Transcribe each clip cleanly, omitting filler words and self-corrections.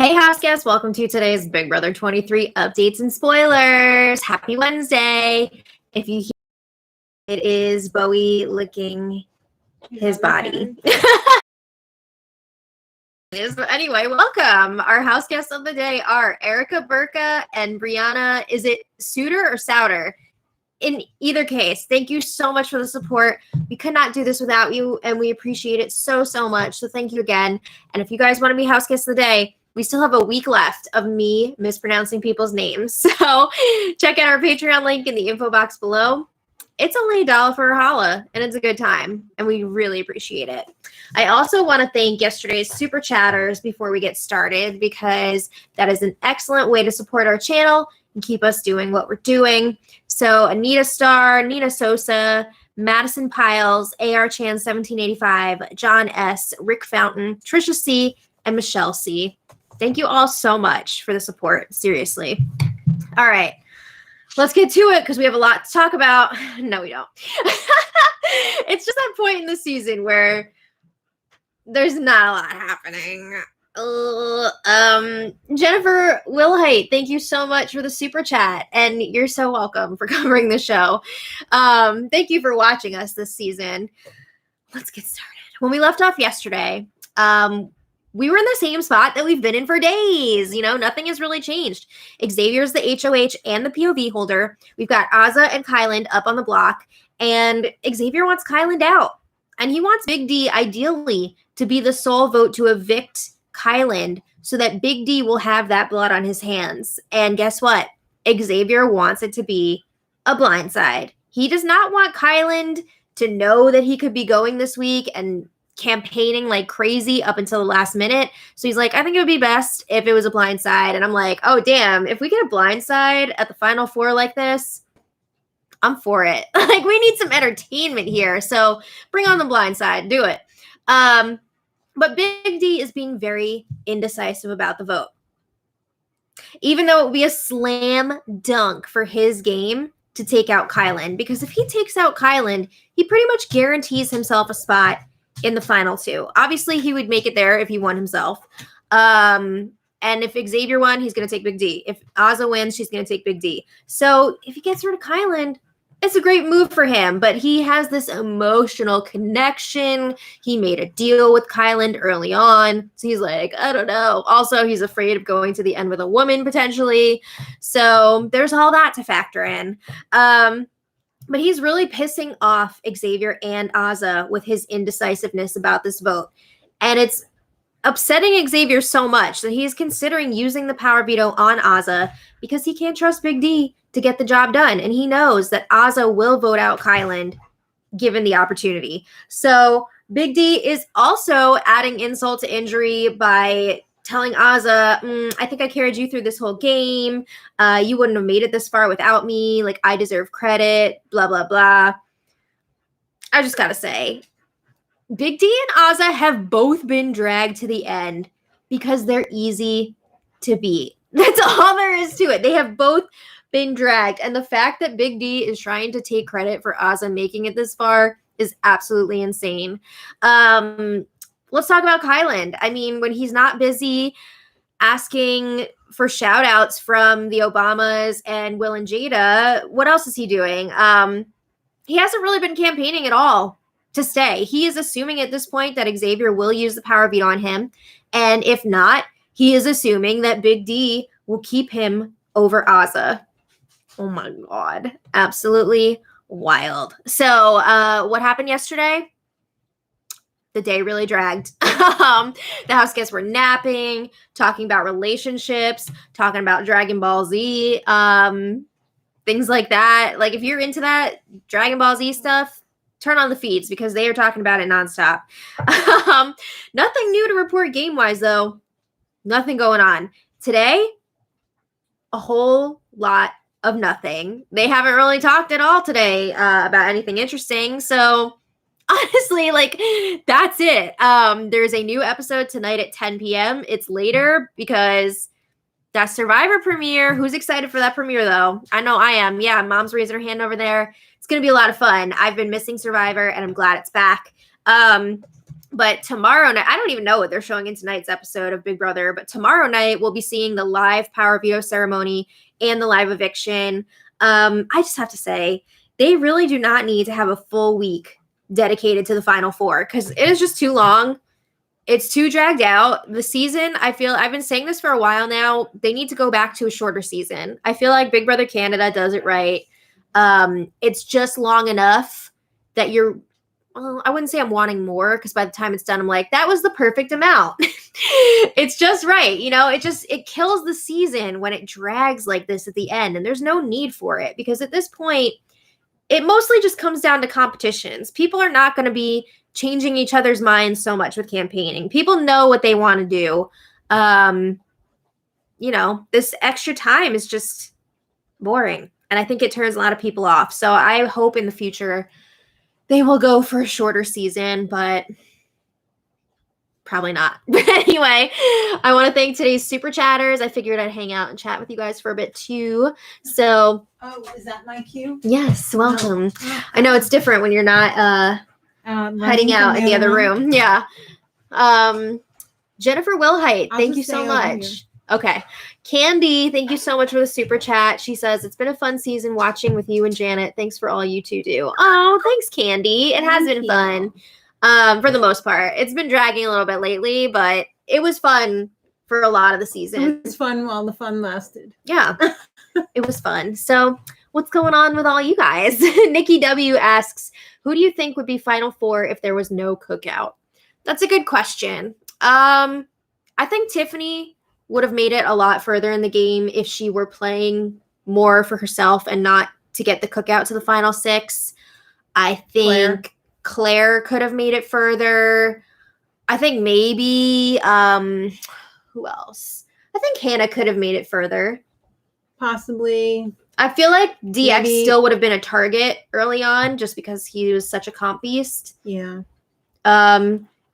Hey, house guests, welcome to today's Big Brother 23 updates and spoilers. Happy Wednesday. If you hear it is Bowie licking his body. But anyway, welcome. Our house guests of the day are Erica Burka and Brianna. Is it Suter or Souter? In either case, thank you so much for the support. We could not do this without you, and we appreciate it so much. So thank you again. And if you guys want to be house guests of the day, we still have a week left of me mispronouncing people's names. So check out our Patreon link in the info box below. It's only $1 for a holla, and it's a good time, and we really appreciate it. I also want to thank yesterday's super chatters before we get started, because that is an excellent way to support our channel and keep us doing what we're doing. So Anita Starr, Nina Sosa, Madison Piles, AR Chan 1785, John S., Rick Fountain, Trisha C., and Michelle C. Thank you all so much for the support. Seriously. All right. Let's get to it because we have a lot to talk about. No, we don't. It's just that point in the season where there's not a lot happening. Jennifer Wilhite, thank you so much for the super chat, and you're so welcome for covering the show. Thank you for watching us this season. Let's get started. When we left off yesterday, we were in the same spot that we've been in for days. You know, nothing has really changed. Xavier's the HOH and the POV holder. We've got Azah and Kyland up on the block, and Xavier wants Kyland out. And he wants Big D, ideally, to be the sole vote to evict Kyland so that Big D will have that blood on his hands. And guess what? Xavier wants it to be a blindside. He does not want Kyland to know that he could be going this week and campaigning like crazy up until the last minute. So he's like, I think it would be best if it was a blindside. And I'm like, oh, damn, if we get a blindside at the final four like this, I'm for it. Like, we need some entertainment here. So bring on the blindside. Do it. But Big D is being very indecisive about the vote. Even though it would be a slam dunk for his game to take out Kyland. Because if he takes out Kyland, he pretty much guarantees himself a spot in the final two. Obviously, he would make it there if he won himself. And if Xavier won, he's going to take Big D. If Azah wins, she's going to take Big D. So if he gets rid of Kyland, it's a great move for him, but he has this emotional connection. He made a deal with Kyland early on. So he's like, I don't know. Also, he's afraid of going to the end with a woman potentially. So there's all that to factor in. But he's really pissing off Xavier and Azah with his indecisiveness about this vote. And it's upsetting Xavier so much that he's considering using the power veto on Azah because he can't trust Big D to get the job done. And he knows that Azah will vote out Kyland given the opportunity. So Big D is also adding insult to injury by telling Azah, I think I carried you through this whole game. You wouldn't have made it this far without me. Like, I deserve credit, blah, blah, blah. I just got to say, Big D and Azah have both been dragged to the end because they're easy to beat. That's all there is to it. They have both been dragged. And the fact that Big D is trying to take credit for Azah making it this far is absolutely insane. Let's talk about Kyland. I mean, when he's not busy asking for shout outs from the Obamas and Will and Jada, what else is he doing? He hasn't really been campaigning at all to stay. He is assuming at this point that Xavier will use the power veto on him. And if not, he is assuming that Big D will keep him over Azah. Oh my God. Absolutely wild. So what happened yesterday? The day really dragged. The house guests were napping, talking about relationships, talking about Dragon Ball Z, things like that. Like, if you're into that Dragon Ball Z stuff, turn on the feeds because they are talking about it nonstop. Nothing new to report game-wise, though. Nothing going on. Today, a whole lot of nothing. They haven't really talked at all today about anything interesting. So honestly, like, that's it. There's a new episode tonight at 10 p.m. It's later because that Survivor premiere. Who's excited for that premiere, though? I know I am. Yeah, Mom's raising her hand over there. It's going to be a lot of fun. I've been missing Survivor, and I'm glad it's back. But tomorrow night, I don't even know what they're showing in tonight's episode of Big Brother, but tomorrow night we'll be seeing the live power veto ceremony and the live eviction. I just have to say, they really do not need to have a full week dedicated to the final four because it is just too long. It's too dragged out. The season, I feel, I've been saying this for a while now, they need to go back to a shorter season. I feel like Big Brother Canada does it right. It's just long enough that you're, well, I wouldn't say I'm wanting more because by the time it's done, I'm like, that was the perfect amount. It's just right. You know, it kills the season when it drags like this at the end. And there's no need for it because at this point, it mostly just comes down to competitions. People are not going to be changing each other's minds so much with campaigning. People know what they want to do. You know, this extra time is just boring. And I think it turns a lot of people off. So I hope in the future they will go for a shorter season, but probably not. But anyway, I want to thank today's super chatters. I figured I'd hang out and chat with you guys for a bit too. So, oh, is that my cue? Yes, welcome. I know it's different when you're not hiding out in the other room. Yeah. Jennifer Wilhite, thank you so much. Okay. Candy, thank you so much for the super chat. She says, it's been a fun season watching with you and Janet. Thanks for all you two do. Oh, thanks, Candy. It has been fun. For the most part. It's been dragging a little bit lately, but it was fun for a lot of the season. It was fun while the fun lasted. Yeah. It was fun. So what's going on with all you guys? Nikki W asks, who do you think would be Final Four if there was no cookout? That's a good question. I think Tiffany would have made it a lot further in the game if she were playing more for herself and not to get the cookout to the final six. I think Claire could have made it further. I think maybe who else? I think Hannah could have made it further. Possibly. I feel like DX still would have been a target early on just because he was such a comp beast. Yeah.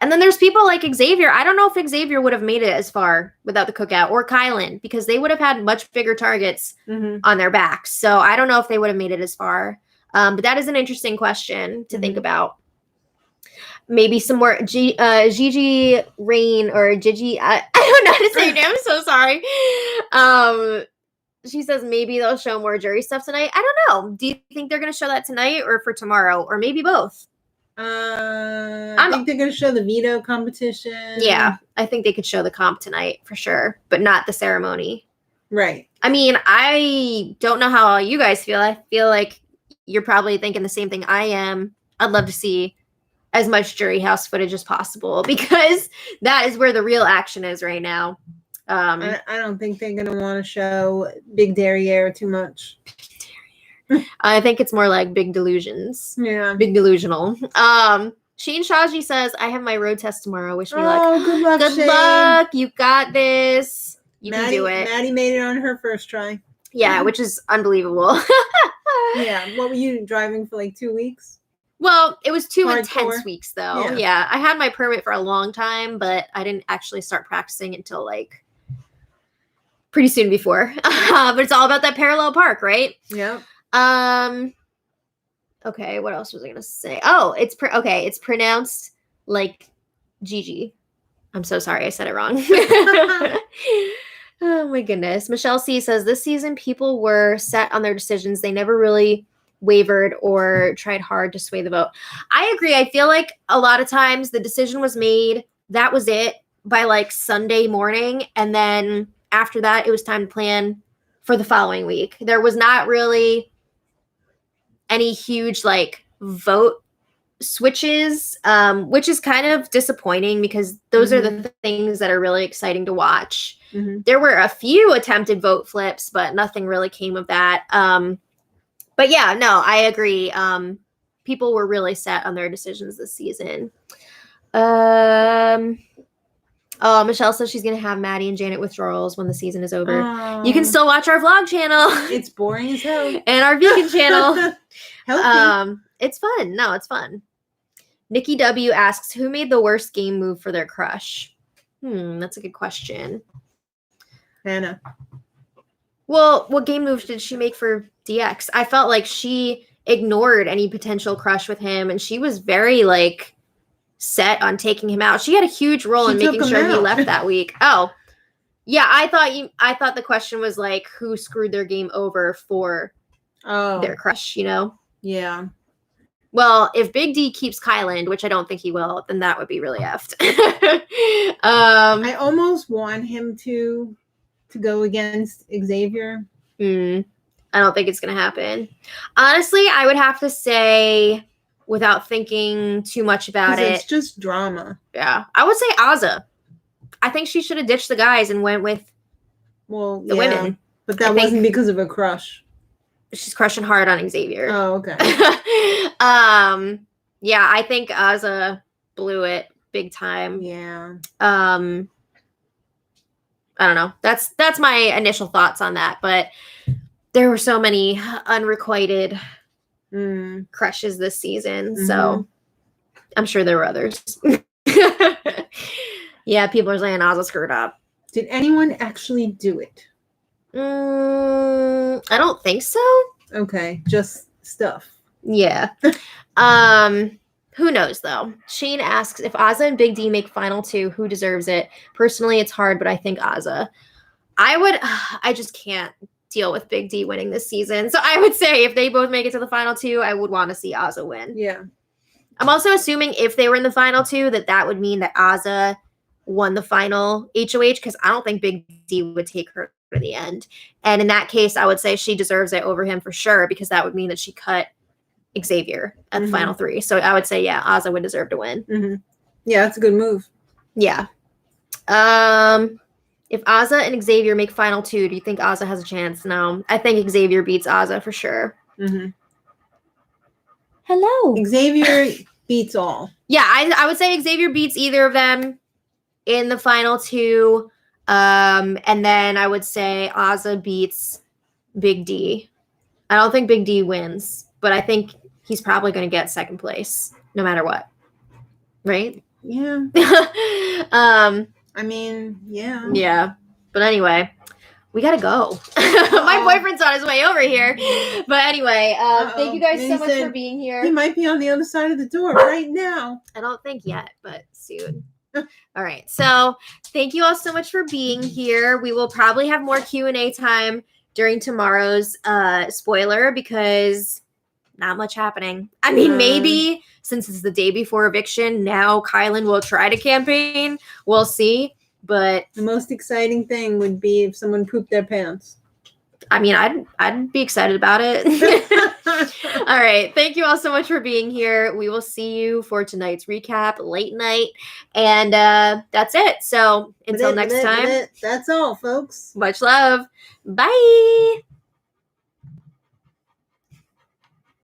And then there's people like Xavier. I don't know if Xavier would have made it as far without the cookout, or Kylan, because they would have had much bigger targets on their backs. So I don't know if they would have made it as far. But that is an interesting question to think about. Maybe some more Gigi Rain or Gigi. I don't know how to say your name. I'm so sorry. She says maybe they'll show more jury stuff tonight. I don't know. Do you think they're going to show that tonight or for tomorrow, or maybe both? I think they're going to show the veto competition. Yeah, I think they could show the comp tonight for sure, but not the ceremony. Right. I mean, I don't know how you guys feel. I feel like you're probably thinking the same thing I am. I'd love to see as much jury house footage as possible because that is where the real action is right now. I don't think they're going to want to show Big Derriere too much. I think it's more like Big Delusions. Yeah. Big Delusional. Sheen Shaji says, I have my road test tomorrow. Wish me luck. Oh, good luck, Good Shane. luck. You got this. You can do it. Maddie made it on her first try. Yeah, which is unbelievable. Yeah. What were you driving for, like 2 weeks? Well, it was 2 Hardcore. intense weeks, though. Yeah. I had my permit for a long time, but I didn't actually start practicing until, like, pretty soon before. But it's all about that parallel park, right? Yeah. Okay, what else was I gonna say? Oh, it's pronounced like Gigi. I'm so sorry, I said it wrong. Oh my goodness. Michelle C says this season people were set on their decisions. They never really wavered or tried hard to sway the vote. I agree. I feel like a lot of times the decision was made, that was it by like Sunday morning, and then after that it was time to plan for the following week. There was not really any huge like vote switches, which is kind of disappointing because those are the things that are really exciting to watch. There were a few attempted vote flips, but nothing really came of that. But yeah, no, I agree. People were really set on their decisions this season. Oh, Michelle says she's going to have Maddie and Janet withdrawals when the season is over. You can still watch our vlog channel. It's boring as hell. And our vegan channel. Healthy. It's fun. No, it's fun. Nikki W asks, who made the worst game move for their crush? That's a good question. Hannah. Well, what game move did she make for DX? I felt like she ignored any potential crush with him, and she was very, like, set on taking him out. She had a huge role in making sure he left that week. Oh, yeah. I thought the question was like, who screwed their game over for their crush, you know? Yeah. Well, if Big D keeps Kyland, which I don't think he will, then that would be really effed. I almost want him to go against Xavier. I don't think it's going to happen. Honestly, I would have to say, without thinking too much about it, it's just drama. Yeah. I would say Azza. I think she should have ditched the guys and went with the women. But that wasn't because of a crush. She's crushing hard on Xavier. Oh, okay. Yeah, I think Azza blew it big time. Yeah. I don't know. That's my initial thoughts on that, but there were so many unrequited crushes this season, so I'm sure there were others. Yeah, people are saying Azza screwed up. Did anyone actually do it? I don't think so. Okay, just stuff. Yeah. Who knows though? Shane asks if Azza and Big D make final two, who deserves it? Personally, it's hard, but I think Azza. I just can't deal with Big D winning this season. So I would say if they both make it to the final two, I would want to see Azza win. Yeah. I'm also assuming if they were in the final two, that would mean that Azza won the final HOH, because I don't think Big D would take her to the end. And in that case, I would say she deserves it over him for sure, because that would mean that she cut Xavier at the final three. So I would say, yeah, Azza would deserve to win. Yeah, that's a good move. Yeah. If Azza and Xavier make final two, do you think Azza has a chance? No. I think Xavier beats Azza for sure. Hello. Xavier beats all. Yeah, I would say Xavier beats either of them in the final two. And then I would say Azza beats Big D. I don't think Big D wins, but I think he's probably going to get second place no matter what. Right? Yeah. I mean, yeah. Yeah. But anyway, we got to go. My boyfriend's on his way over here. But anyway, thank you guys so much for being here. He might be on the other side of the door right now. I don't think yet, but soon. All right. So thank you all so much for being here. We will probably have more Q&A time during tomorrow's spoiler, because not much happening. I mean, maybe since it's the day before eviction, now Kylan will try to campaign. We'll see. But the most exciting thing would be if someone pooped their pants. I mean, I'd be excited about it. All right. Thank you all so much for being here. We will see you for tonight's recap, late night. And that's it. So until next time. That's all, folks. Much love. Bye.